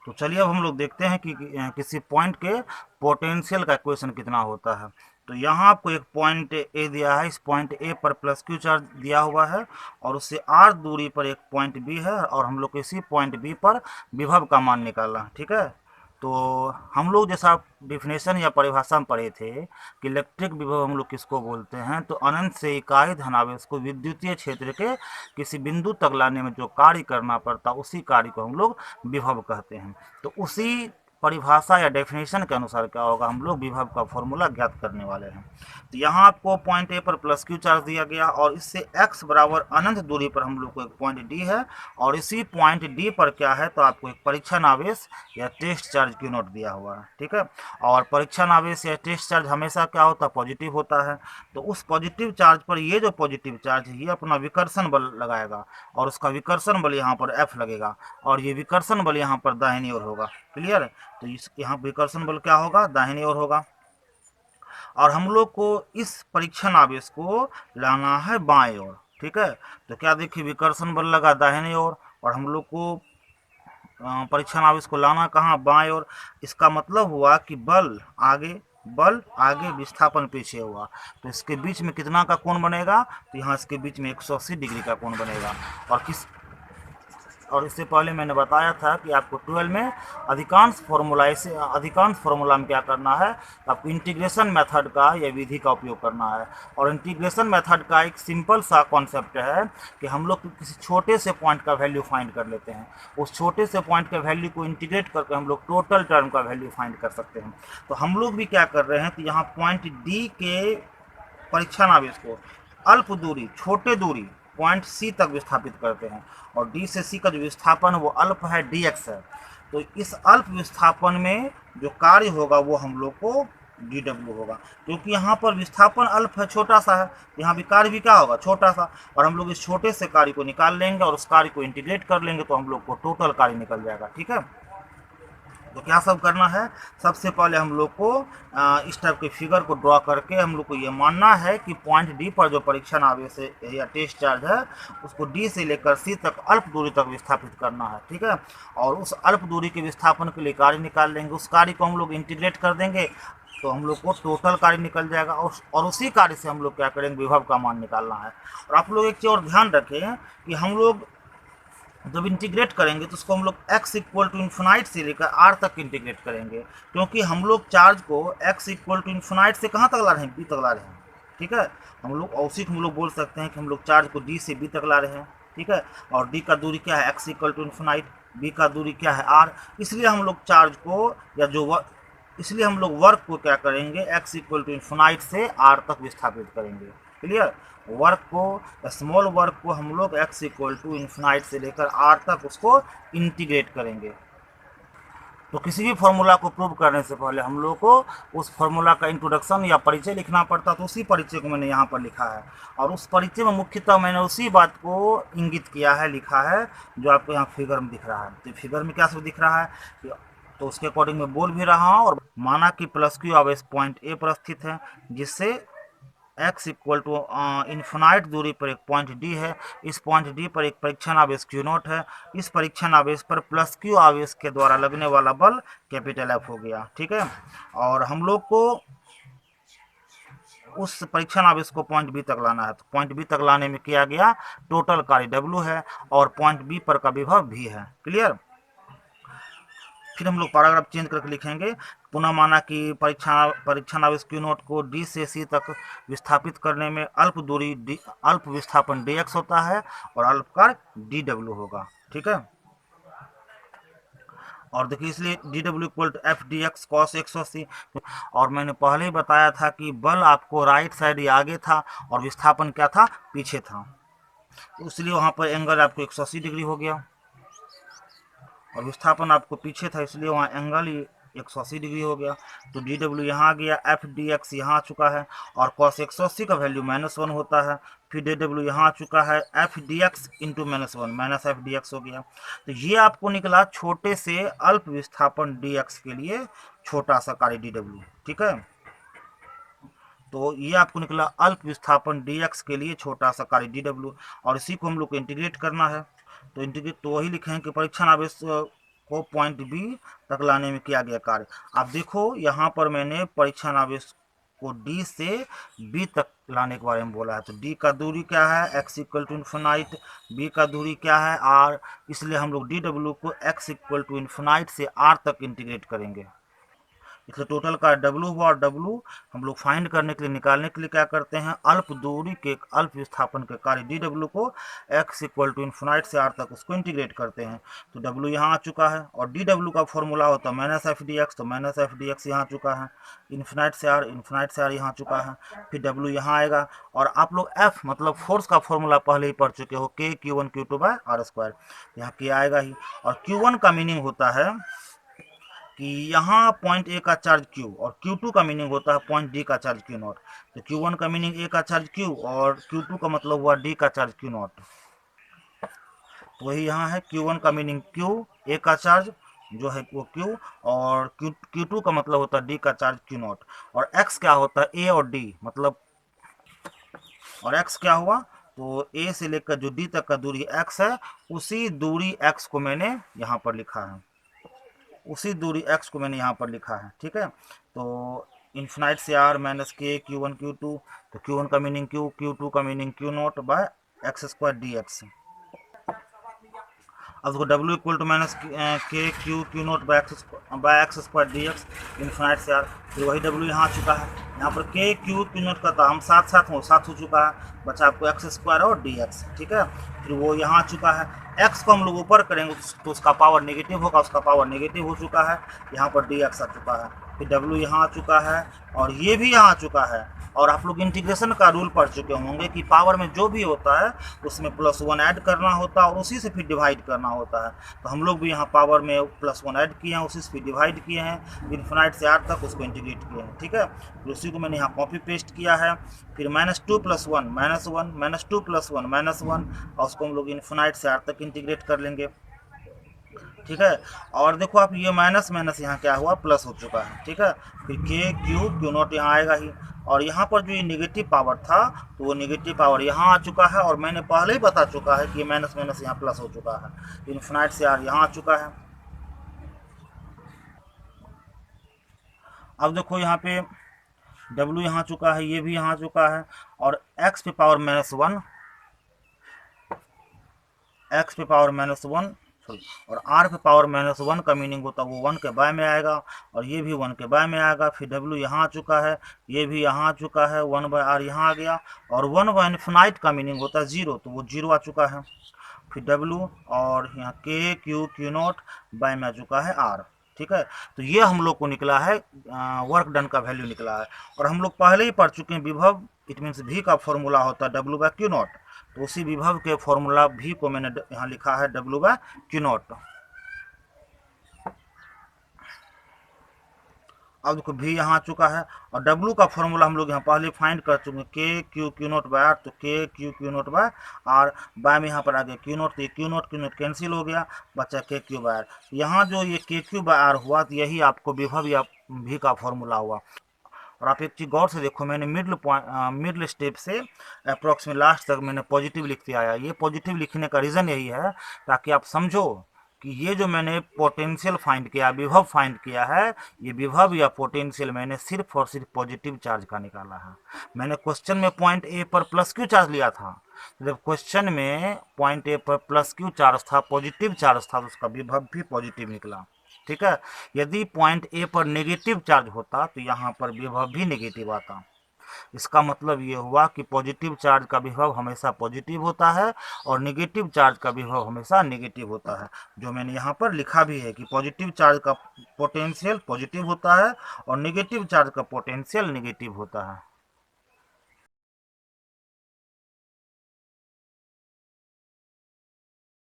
तो चलिए अब हम लोग देखते हैं कि किसी पॉइंट के पोटेंशियल का इक्वेशन कितना होता है। तो यहाँ आपको एक पॉइंट ए दिया है, इस पॉइंट ए पर प्लस क्यू चार्ज दिया हुआ है और उससे आर दूरी पर एक पॉइंट बी है और हम लोग को इसी पॉइंट बी पर विभव का मान निकालना है। ठीक है, तो हम लोग जैसा डिफिनेशन या परिभाषा में पढ़े थे कि इलेक्ट्रिक विभव हम लोग किसको बोलते हैं, तो अनंत से इकाई धनावेश को विद्युतीय क्षेत्र के किसी बिंदु तक लाने में जो कार्य करना पड़ता उसी कार्य को हम लोग विभव कहते हैं। तो उसी परिभाषा या डेफिनेशन के अनुसार क्या होगा, हम लोग विभव का फॉर्मूला ज्ञात करने वाले हैं। तो यहाँ आपको पॉइंट ए पर प्लस क्यू चार्ज दिया गया और इससे x बराबर अनंत दूरी पर हम लोग को एक पॉइंट डी है और इसी पॉइंट डी पर क्या है, तो आपको एक परीक्षण आवेश या टेस्ट चार्ज क्यू नोट दिया हुआ है। ठीक है, और परीक्षण आवेश या टेस्ट चार्ज हमेशा क्या होता है, पॉजिटिव होता है। तो उस पॉजिटिव चार्ज पर ये जो पॉजिटिव चार्ज है ये अपना विकर्षण बल लगाएगा और उसका विकर्षण बल यहाँ पर F लगेगा और ये विकर्षण बल यहाँ पर दाहिनी ओर होगा। क्लियर है, तो इस यहाँ विकर्षण बल क्या होगा, दाहिनी ओर होगा और हम लोग को इस परीक्षण आवेश को लाना है बाएं ओर। ठीक है, तो क्या देखिए विकर्षण बल लगा दाहिनी ओर और हम लोग को परीक्षण आवेश को लाना कहाँ, बाएं ओर। इसका मतलब हुआ कि बल आगे विस्थापन पीछे हुआ, तो इसके बीच में कितना का कोण बनेगा, तो यहाँ इसके बीच में 180 डिग्री का कोण बनेगा। और इससे पहले मैंने बताया था कि आपको 12 में अधिकांश फॉर्मूला में क्या करना है, तो आपको इंटीग्रेशन मेथड का या विधि का उपयोग करना है। और इंटीग्रेशन मेथड का एक सिंपल सा कॉन्सेप्ट है कि हम लोग किसी छोटे से पॉइंट का वैल्यू फाइंड कर लेते हैं, उस छोटे से पॉइंट के वैल्यू को इंटीग्रेट करके हम लोग टोटल टर्म का वैल्यू फाइंड कर सकते हैं। तो हम लोग भी क्या कर रहे हैं, तो यहाँ पॉइंट डी के परीक्षण आवेश को अल्प दूरी, छोटे दूरी पॉइंट सी तक विस्थापित करते हैं और डी से सी का जो विस्थापन है वो अल्प है, डी एक्स है। तो इस अल्प विस्थापन में जो कार्य होगा वो हम लोग को डी डब्ल्यू होगा, क्योंकि यहाँ पर विस्थापन अल्प है, छोटा सा है, यहाँ भी कार्य भी क्या होगा, छोटा सा। और हम लोग इस छोटे से कार्य को निकाल लेंगे और उस कार्य को इंटीग्रेट कर लेंगे तो हम लोग को टोटल कार्य निकल जाएगा। ठीक है, तो क्या सब करना है, सबसे पहले हम लोग को इस टाइप के फिगर को ड्रॉ करके हम लोग को ये मानना है कि पॉइंट डी पर जो परीक्षण आवेश है या टेस्ट चार्ज है उसको डी से लेकर सी तक अल्प दूरी तक विस्थापित करना है। ठीक है, और उस अल्प दूरी के विस्थापन के लिए कार्य निकाल लेंगे, उस कार्य को हम लोग इंटीग्रेट कर देंगे तो हम लोग को टोटल कार्य निकल जाएगा और उसी कार्य से हम लोग क्या करेंगे, विभव का मान निकालना है। और आप लोग एक चीज़ और ध्यान रखें कि हम लोग जब इंटीग्रेट करेंगे तो उसको हम लोग x इक्वल टू इन्फिनाइट से लेकर r तक इंटीग्रेट करेंगे, क्योंकि हम लोग चार्ज को x इक्वल टू इन्फिनाइट से कहाँ तक ला रहे हैं, b तक ला रहे हैं। ठीक है, हम लोग उसी को हम लोग बोल सकते हैं कि हम लोग चार्ज को d से b तक ला रहे हैं। ठीक है, और d का दूरी क्या है, x equal to infinite, b का दूरी क्या है, r। इसलिए हम लोग चार्ज को या इसलिए हम लोग वर्क को क्या करेंगे, x इक्वल टू इन्फिनाइट से r तक विस्थापित करेंगे। क्लियर, वर्क को, स्मॉल वर्क को हम लोग x इक्वल टू इन्फिनाइट से लेकर r तक उसको इंटीग्रेट करेंगे। तो किसी भी फॉर्मूला को प्रूव करने से पहले हम लोग को उस फॉर्मूला का इंट्रोडक्शन या परिचय लिखना पड़ता, तो उसी परिचय को मैंने यहाँ पर लिखा है और उस परिचय में मुख्यतः मैंने उसी बात को इंगित किया है, लिखा है जो आपको यहाँ फिगर में दिख रहा है। तो फिगर में क्या सब दिख रहा है, तो उसके अकॉर्डिंग मैं बोल भी रहा हूँ। और माना कि प्लस क्यू आवेश पॉइंट ए पर स्थित है जिससे x इक्वल टू इन्फिनाइट दूरी पर एक पॉइंट डी है, इस पॉइंट डी पर एक परीक्षण आवेश क्यू नॉट है, इस परीक्षण आवेश पर प्लस क्यू आवेश के द्वारा लगने वाला बल कैपिटल एफ हो गया। ठीक है, और हम लोग को उस परीक्षण आवेश को पॉइंट बी तक लाना है, तो पॉइंट बी तक लाने में किया गया टोटल कार्य डब्ल्यू है और पॉइंट बी पर का विभव भी है। क्लियर, फिर हम लोग पैराग्राफ चेंज करके लिखेंगे, पुनः माना कि परीक्षण आवेश क्यू नोट को डी से सी तक विस्थापित करने में अल्प विस्थापन डी एक्स होता है और अल्प कार्य डी डब्ल्यू होगा। ठीक है, और देखिए इसलिए डी डब्ल्यू equal to f d x cos 180। और मैंने पहले ही बताया था कि बल आपको राइट साइड या आगे था और विस्थापन क्या था, पीछे था, इसलिए वहाँ पर एंगल आपको 180 डिग्री हो गया और विस्थापन आपको पीछे था इसलिए वहाँ एंगल ही 180 डिग्री हो गया। तो डी डब्ल्यू यहाँ आ गया, एफ डी एक्स यहाँ आ चुका है और कॉस 180 का वैल्यू -1 होता है। फिर डी डब्ल्यू यहाँ आ चुका है, F d x into -1 minus F d x हो गया। तो ये आपको निकला छोटे से अल्प विस्थापन डी एक्स के लिए छोटा सा कार्य डी डब्ल्यू। ठीक है, तो ये आपको निकला अल्प विस्थापन डी एक्स के लिए छोटा सा कार्य डी डब्ल्यू और इसी को हम लोग को इंटीग्रेट करना है। तो इंटीग्रेट तो वही लिखें कि परीक्षण आवेश को पॉइंट बी तक लाने में किया गया कार्य। आप देखो यहाँ पर मैंने परीक्षण आवेश को डी से बी तक लाने के बारे में बोला है। तो डी का दूरी क्या है, x equal to infinite, b का दूरी क्या है, आर, इसलिए हम लोग डी डब्ल्यू को एक्स इक्वल टू इन्फिनाइट से आर तक इंटीग्रेट करेंगे। इसलिए टोटल का डब्लू हुआ, और डब्लू हम लोग फाइंड करने के लिए, निकालने के लिए क्या करते हैं, अल्प दूरी के अल्प विस्थापन के कार्य डी डब्ल्यू को एक्स इक्वल टू इन्फिनाइट से आर तक उसको इंटीग्रेट करते हैं। तो डब्लू यहाँ आ चुका है, और डी डब्ल्यू का फॉर्मूला होता है माइनस एफ डी एक्स, तो माइनस एफ डी एक्स यहाँ चुका है, इन्फिनाइट से आर यहाँ चुका है, फिर डब्लू यहाँ आएगा। और आप लोग एफ मतलब फोर्स का फॉर्मूला पहले ही पढ़ चुके हो, k q one q two by r square, यहाँ के आएगा ही। और क्यू वन का मीनिंग होता है कि यहाँ पॉइंट ए का चार्ज Q, और Q2 का मीनिंग होता है पॉइंट D का चार्ज Q नॉट। तो Q1 का मीनिंग A का चार्ज Q, और Q2 का मतलब हुआ D का चार्ज Q नॉट। तो वही यहाँ है, Q1 का मीनिंग Q, A का चार्ज जो है वो Q, और Q2 का मतलब होता है D का चार्ज Q नॉट। और X क्या होता है, A और D मतलब, और X क्या हुआ, तो A से लेकर जो D तक का दूरी X है, उसी दूरी X को मैंने यहाँ पर लिखा है, उसी दूरी x को मैंने यहाँ पर लिखा है। ठीक है, तो इन्फिनाइट से r माइनस के Q1 Q2, तो Q1 का मीनिंग Q, Q2 का meaning Q naught by x square d x. अब देखो W equal to minus k q naught by x square d x, infinite से r, फिर वही W यहाँ आ चुका है। यहाँ पर के क्यू नॉट का था, हम साथ हो चुका है, बचा आपको एक्स स्क्वायर और डी एक्स। ठीक है, फिर वो यहाँ आ चुका है, x को हम लोग ऊपर करेंगे तो उसका पावर नेगेटिव होगा, उसका पावर नेगेटिव हो चुका है, यहाँ पर डी एक्स आ चुका है, फिर W यहाँ आ चुका है, और ये भी यहाँ आ चुका है। और आप लोग इंटीग्रेशन का रूल पढ़ चुके होंगे कि पावर में जो भी होता है उसमें +1 ऐड करना होता है और उसी से फिर डिवाइड करना होता है। तो हम लोग भी यहाँ पावर में +1 ऐड किए हैं, उसी से फिर डिवाइड किए हैं, इन्फिनाइट से आर तक उसको इंटीग्रेट किए हैं। ठीक है, फिर उसी को मैंने यहाँ कॉपी पेस्ट किया है। फिर -2 + 1 -1, -2 + 1 -1, और उसको हम लोग इन्फिनाइट से आर तक इंटीग्रेट कर लेंगे। ठीक है, और देखो आप ये माइनस माइनस यहाँ क्या हुआ, प्लस हो चुका है। ठीक है, फिर के क्यू नॉट यहाँ आएगा ही, और यहाँ पर जो ये नेगेटिव पावर था तो वो नेगेटिव पावर यहाँ आ चुका है, और मैंने पहले ही बता चुका है कि ये माइनस माइनस यहाँ प्लस हो चुका है, इन्फिनाइट से आर यहाँ आ चुका है। अब देखो यहाँ पे W यहाँ चुका है, ये भी यहाँ चुका है, और x पे पावर -1, x पे पावर -1 और r पे पावर -1 का मीनिंग होता है वो 1 के बाय में आएगा, और ये भी 1 के बाय में आएगा। फिर W यहाँ आ चुका है, ये भी यहाँ आ चुका है, 1/r यहाँ आ गया, और 1/इन्फिनाइट का मीनिंग होता है 0, तो वो 0 आ चुका है। फिर W, और यहाँ के क्यू नॉट बाय में आ चुका है r। ठीक है, तो ये हम लोग को निकला है, वर्क डन का वैल्यू निकला है। और हम लोग पहले ही पढ़ चुके हैं विभव, इट मीन्स V का फॉर्मूला होता है W/Q नॉट, तो उसी विभव के फॉर्मूला V को मैंने यहाँ लिखा है W/Q नॉट। अब देखो V यहाँ आ चुका है, और W का फॉर्मूला हम लोग यहाँ पहले फाइंड कर चुके हैं, के क्यू नॉट बाय आर, तो k q naught by r, by में यहाँ पर आ गया क्यू नॉट, तो ये क्यू नॉट कैंसिल हो गया, बचा के क्यू बाय आर। यहाँ जो ये के क्यू बाय आर हुआ, तो यही आपको विभव या V का फॉर्मूला हुआ। और आप एक चीज़ गौर से देखो, मैंने मिडल स्टेप से अप्रॉक्स में लास्ट तक मैंने पॉजिटिव लिखते आया। ये पॉजिटिव लिखने का रीज़न यही है ताकि आप समझो कि ये जो मैंने पोटेंशियल फाइंड किया, विभव फाइंड किया है, ये विभव या पोटेंशियल मैंने सिर्फ और सिर्फ पॉजिटिव चार्ज का निकाला है। मैंने क्वेश्चन में पॉइंट ए पर +Q चार्ज लिया था, जब क्वेश्चन में पॉइंट ए पर +Q चार्ज था, पॉजिटिव चार्ज था, तो उसका विभव भी पॉजिटिव निकला। ठीक है, यदि पॉइंट ए पर नेगेटिव चार्ज होता तो यहाँ पर विभव भी नेगेटिव आता। इसका मतलब ये हुआ कि पॉजिटिव चार्ज का विभव हमेशा पॉजिटिव होता है और नेगेटिव चार्ज का विभव हमेशा नेगेटिव होता है, जो मैंने यहाँ पर लिखा भी है कि पॉजिटिव चार्ज का पोटेंशियल पॉजिटिव होता है और नेगेटिव चार्ज का पोटेंशियल नेगेटिव होता है।